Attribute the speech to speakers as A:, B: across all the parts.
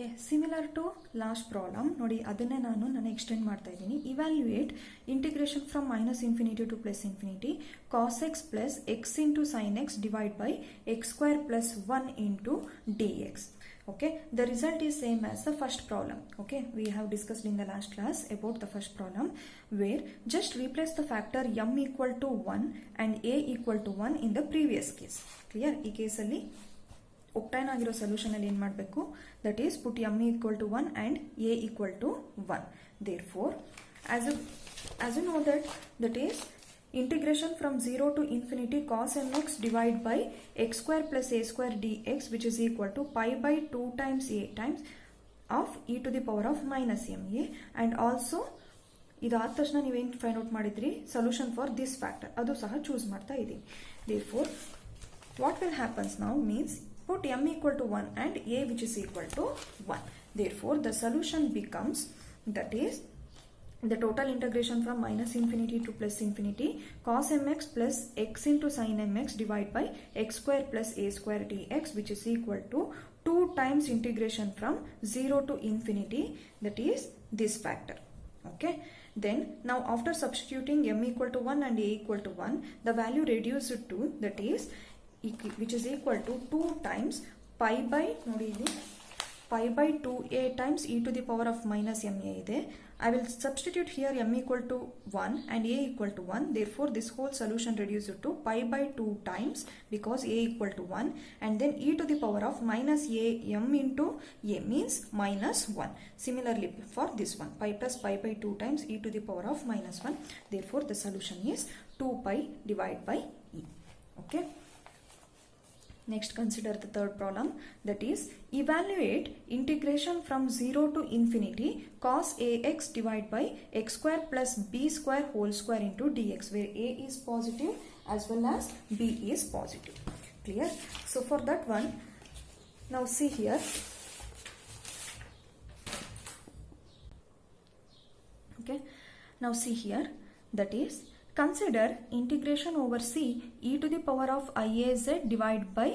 A: Okay, similar to last problem ನೋಡಿ ಅದನ್ನೇ ನಾನು ಎಕ್ಸ್ಟೆಂಡ್ ಮಾಡ್ತಾ ಇದ್ದೀನಿ. Evaluate integration from minus infinity to plus infinity cos x plus x into sin x divided by x square plus 1 into dx. Okay, the result is same as the first problem. Okay, we have discussed in the last class about the first problem where just replace the factor m equal to 1 and a equal to 1 in the previous case. Clear? ಈ ಕೇಸಲ್ಲಿ ಒಕ್ಟೈನ್ ಆಗಿರೋ solution ಅಲ್ಲಿ ಏನು ಮಾಡಬೇಕು, that is put m equal to 1 and a equal to 1. Therefore, as you know that is integration from 0 to infinity cos mx divided by x square plus a square dx, which is equal to pi by 2 times a times of e to the power of minus ma. And also ಇದಾದ ತಕ್ಷಣ ನೀವೇನು find out ಮಾಡಿದ್ರಿ, solution for this factor, ಅದು ಸಹ choose ಮಾಡ್ತಾ ಇದ್ದೀವಿ. Therefore, what will happens now means put m equal to 1 and a which is equal to 1. Therefore, the solution becomes, that is the total integration from minus infinity to plus infinity cos mx plus x into sin mx divided by x square plus a square dx, which is equal to 2 times integration from 0 to infinity, that is this factor. Okay, then now after substituting m equal to 1 and a equal to 1, the value reduced to, that is which is equal to 2 times pi by pi by 2a times e to the power of minus ma ಇದೆ. I will substitute here m equal to 1 and a equal to 1. Therefore, this whole solution reduced to pi by 2 times because a equal to 1, and then e to the power of minus a m into a means minus 1. Similarly for this one, pi plus pi by 2 times e to the power of minus 1. Therefore, the solution is 2 pi divided by e. Okay. Next, consider the third problem, that is evaluate integration from 0 to infinity cos ax divided by x square plus b square whole square into dx, where a is positive as well as b is positive. Clear? So for that one, now see here. Okay, now see here, that is consider integration over c e to the power of iaz divided by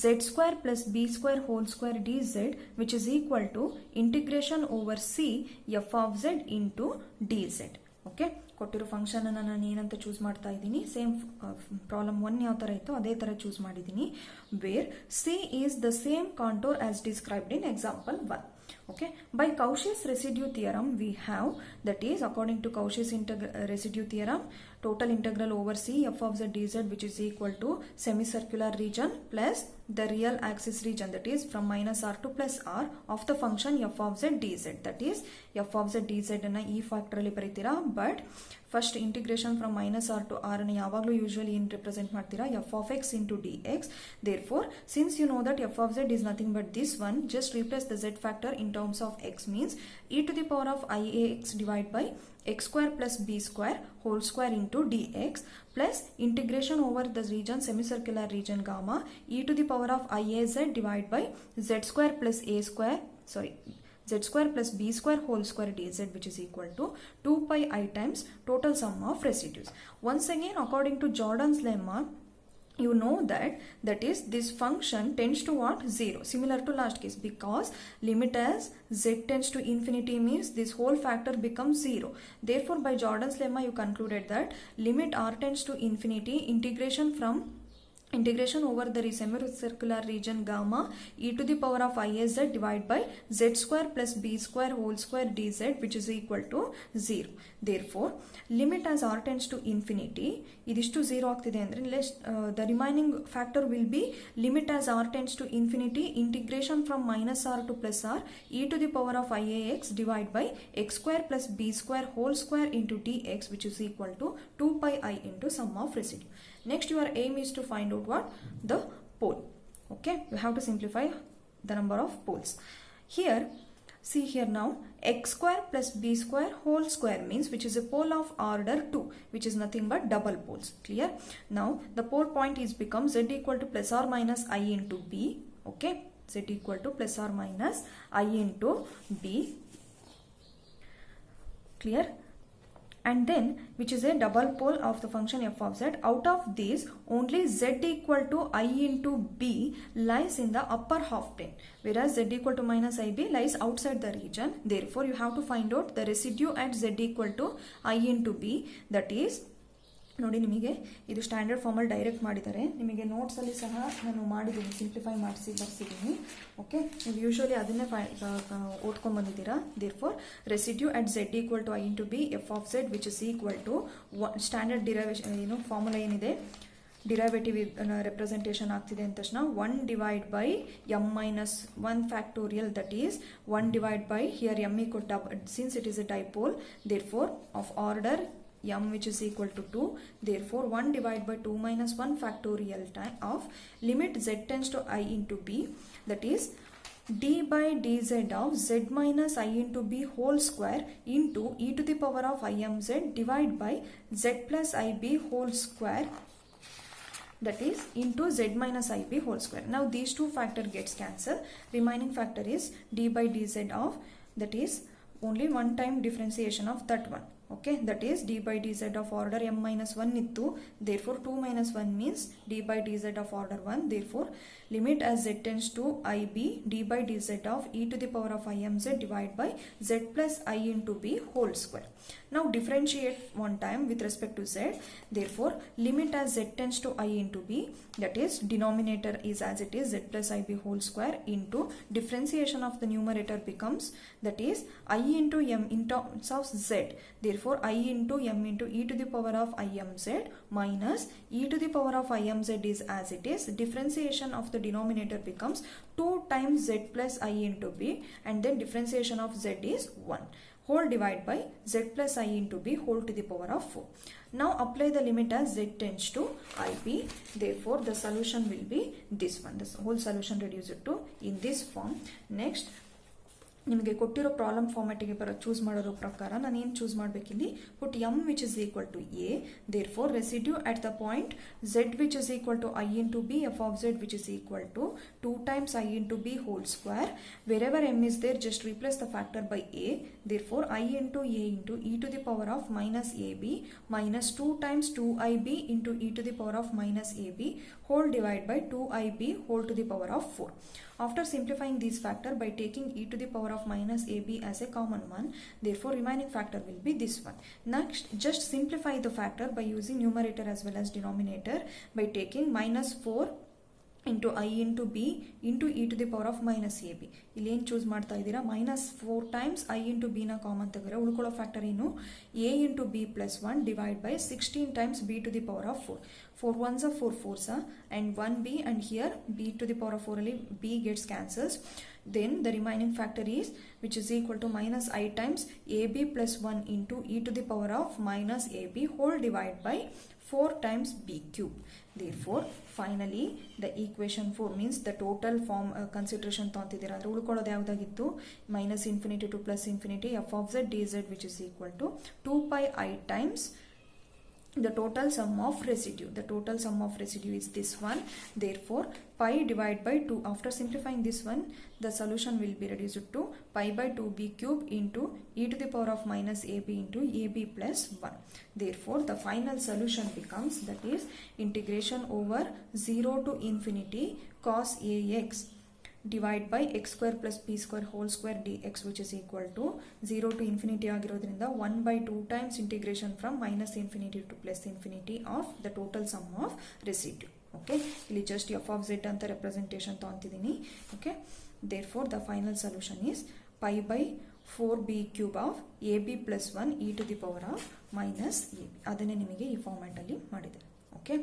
A: z square plus b square whole square dz, which is equal to integration over c f of z into dz. Okay, ಕೊಟ್ಟಿರೋ function ಅನ್ನು ನಾನು ಏನಂತ choose ಮಾಡ್ತಾ ಇದ್ದೀನಿ, same problem 1 ಯಾವ ಥರ ಇತ್ತು ಅದೇ ಥರ ಚೂಸ್ ಮಾಡಿದ್ದೀನಿ, where C is the same contour as described in example 1. Okay, by Cauchy's residue theorem we have, that is according to Cauchy's residue theorem, total integral over c f of z dz, which is equal to semicircular region plus the real axis region, that is from minus r to plus r of the function f of z dz, that is f of z dz ಅನ್ನ ಈ factor ಅಲ್ಲಿ ಬರೀತೀರಾ, but first integration from minus R to R ಅನ್ನು ಯಾವಾಗಲೂ usually ಏನು represent ಮಾಡ್ತೀರಾ, F of X into D X. Therefore since you know that F of Z is nothing but this one, just replace the Z factor in terms of X means E to the power of I A X divide by x square plus b square whole square into dx plus integration over the region semicircular region gamma e to the power of iaz divided by z square plus a square z square plus b square whole square dz, which is equal to 2 pi I times total sum of residues. Once again, according to Jordan's lemma, you know that is this function tends to what, 0, similar to last case, because limit as z tends to infinity means this whole factor becomes 0. Therefore, by Jordan's lemma you concluded that limit r tends to infinity, integration over the semicircular region gamma e to the power of iaz divided by z square plus b square whole square dz, which is equal to 0. Therefore, limit as r tends to infinity, idistu 0 ಆಗ್ತಿದೆ ಅಂದ್ರೆ the remaining factor will be limit as r tends to infinity, integration from minus r to plus r e to the power of iax divided by x square plus b square whole square into dx, which is equal to 2 pi I into sum of residue. Next, your aim is to find out what, the pole. Okay, you have to simplify the number of poles. Here, see here now, x square plus b square whole square means which is a pole of order 2, which is nothing but double poles. Clear? Now the pole point is become z equal to plus or minus I into b. Okay, z equal to plus or minus I into b. Clear? and then which is a double pole of the function f of z. Out of these, only z equal to I into b lies in the upper half plane, whereas z equal to minus ib lies outside the region. Therefore, you have to find out the residue at z equal to I into b, that is ನೋಡಿ ನಿಮಗೆ ಇದು standard ಫಾರ್ಮಲ್ಲಿ direct ಮಾಡಿದ್ದಾರೆ. ನಿಮಗೆ ನೋಟ್ಸಲ್ಲಿ ಸಹ ನಾನು ಮಾಡಿದ್ದೀನಿ, simplify ಮಾಡಿಸಿ ಬರ್ಸಿದ್ದೀನಿ. ಓಕೆ, ನೀವು ಯೂಶ್ವಲಿ ಅದನ್ನೇ ಓದ್ಕೊಂಡ್ಬಂದಿದ್ದೀರಾ. Therefore residue at Z equal to I into B F of Z which is equal to standard derivation formula ಏನಿದೆ, ಡಿರೈವೇಟಿವ್ ರೆಪ್ರೆಸೆಂಟೇಷನ್ ಆಗ್ತಿದೆ ಅಂದ ತಕ್ಷಣ 1 divide by m minus 1 factorial, that is 1 divide by here m equal to, since it is a dipole, therefore of order m which is equal to 2, therefore 1 divided by 2 minus 1 factorial time of limit z tends to I into b, that is d by dz of z minus I into b whole square into e to the power of imz divided by z plus ib whole square, that is into z minus ib whole square. Now these two factor gets cancelled. Remaining factor is d by dz of, that is only one time differentiation of that one. Okay, that is d by dz of order m minus 1 ittu, therefore 2 minus 1 means d by dz of order 1, therefore limit as z tends to ib d by dz of e to the power of imz divided by z plus I into b whole square. Now differentiate one time with respect to z, therefore limit as z tends to I into b, that is denominator is as it is z plus ib whole square into differentiation of the numerator becomes, that is I into m in terms of z, therefore I into m into e to the power of imz minus e to the power of imz is as it is, differentiation of the denominator becomes 2 times z plus I into b, and then differentiation of z is 1 whole divided by z plus I into b whole to the power of 4. Now apply the limit as z tends to ib, therefore the solution will be this one. This whole solution reduce it to in this form. Next, ನಿಮಗೆ ಕೊಟ್ಟಿರೋ problem ಫಾರ್ಮ್ಯಾಟಿಗೆ choose ಮಾಡಿರೋ ಪ್ರಕಾರ ನಾನು ಏನು choose ಮಾಡಬೇಕಿಲ್ಲಿ, put m which is equal to a, therefore residue at the point z which is equal to I into b f of z which is equal to 2 times I into b whole square. Wherever m is there, just replace the factor by a, therefore I into a into e to the power of minus ab minus 2 times 2ib into e to the power of minus ab whole divided by 2ib whole to the power of 4. After simplifying these factor by taking e to the power of minus ab as a common one, therefore remaining factor will be this one. Next, just simplify the factor by using numerator as well as denominator by taking minus 4 into I into b into e to the power of minus ab. ಇಲ್ಲಿ ಏನು choose ಮಾಡ್ತಾ ಇದ್ದೀರಾ, minus 4 times I into b ನ common ತೆಗೆದ್ರೆ ಉಳ್ಕೊಳ್ಳೋ factor ಏನು, a into b plus 1 divide by 16 times b to the power of 4. 4 ones are 4 fours are, and 1b, and here b to the power of 4 only b gets cancels. Then the remaining factor is which is equal to minus I times ab plus 1 into e to the power of minus ab whole divided by 4 times b cube. Therefore finally the equation 4 means the total form consideration ತಗೊಂತಿದ್ದೀರಾ ಅಂದ್ರೆ ಉಳ್ಕೊಳ್ಳೋದು ಯಾವುದಾಗಿತ್ತು, minus infinity to plus infinity f of z dz which is equal to 2 pi I times the total sum of residue. The total sum of residue is this one, therefore pi divided by 2. After simplifying this one, the solution will be reduced to pi by 2b cube into e to the power of minus ab into ab plus 1. Therefore the final solution becomes, that is integration over 0 to infinity cos ax divide by x square plus p square whole square dx which is equal to 0 to infinity ಆಗಿರೋದ್ರಿಂದ 1 by 2 times integration from minus infinity to plus infinity of the total sum of residue. Okay, ಇಲ್ಲಿ just f of z ಅಂತ representation ತಗೊಂತಿದ್ದೀನಿ. Okay, therefore the final solution is pi by 4b cube of ab plus 1 e to the power of minus ab. ಅದನ್ನೇ ನಿಮಗೆ ಈ format ಅಲ್ಲಿ ಮಾಡಿದೆ. Okay,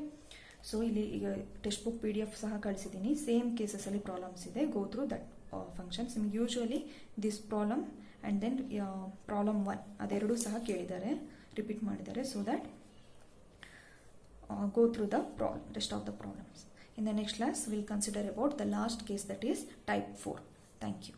A: so ಇಲ್ಲಿ ಈಗ text book PDF ಸಹ ಕಳಿಸಿದ್ದೀನಿ. Same ಕೇಸಸಲ್ಲಿ ಪ್ರಾಬ್ಲಮ್ಸ್ ಇದೆ, ಗೋ ಥ್ರೂ ದಟ್ ಫಂಕ್ಷನ್ಸ್. ನಿಮಗೆ usually this problem and then problem 1 ಅದೆರಡೂ ಸಹ ಕೇಳಿದ್ದಾರೆ, ರಿಪೀಟ್ ಮಾಡಿದ್ದಾರೆ. So that go through the rest of the problems. In the next class, we'll consider about the last case, that is type 4. Thank you.